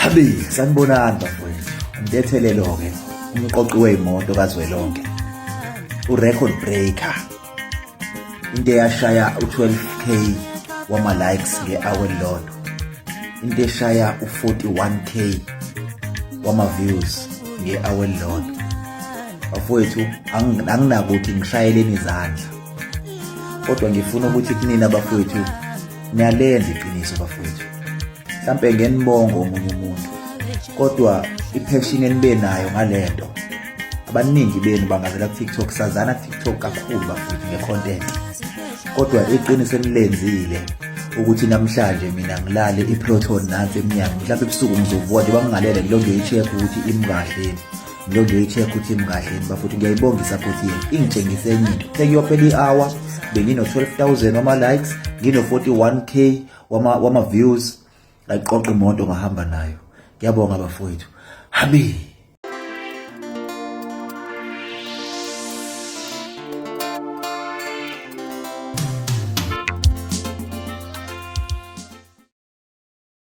Sanibonani bafowethu. Ngiyethelelo-ke umqoqi wey'moto kazwelonke, u-record breaker, into eyashaya u-12K wama-likes nge-hour elilodwa, into eshaya u-41K wama-views nge-hour elilodwa. Bafowethu, anginako ukuthi ngishayeleni izandla, kodwa ngifuna ukuthi kunina bafowethu niyalenza iqiniso bafowethu. Mhlampe ngenibongo omunye umuntu, kodwa i-passion enibe nayo ngalento. Abaningi benu bangavela ku-TikTok, sazana ku-TikTok kakhulu bafowethu nge-content, kodwa iqiniso enilenzile ukuthi namhlanje mina ngilale i-proton nansi emnyango, mhlawumbe ebusuku ngizovuka nje bangingalele ngilonge i-check ukuthi imi kahleni, ngilonge i-check ukuthi imi kahleni bafowethu. Ngiyayibonga i-support yenu, ingitshengise enye into. Sekuyophela i-hour bengino-12,000 wama-likes, ngino-41K wama-views, ngayiqoqa imoto ngahamba nayo. Ngiyabonga bafowethu.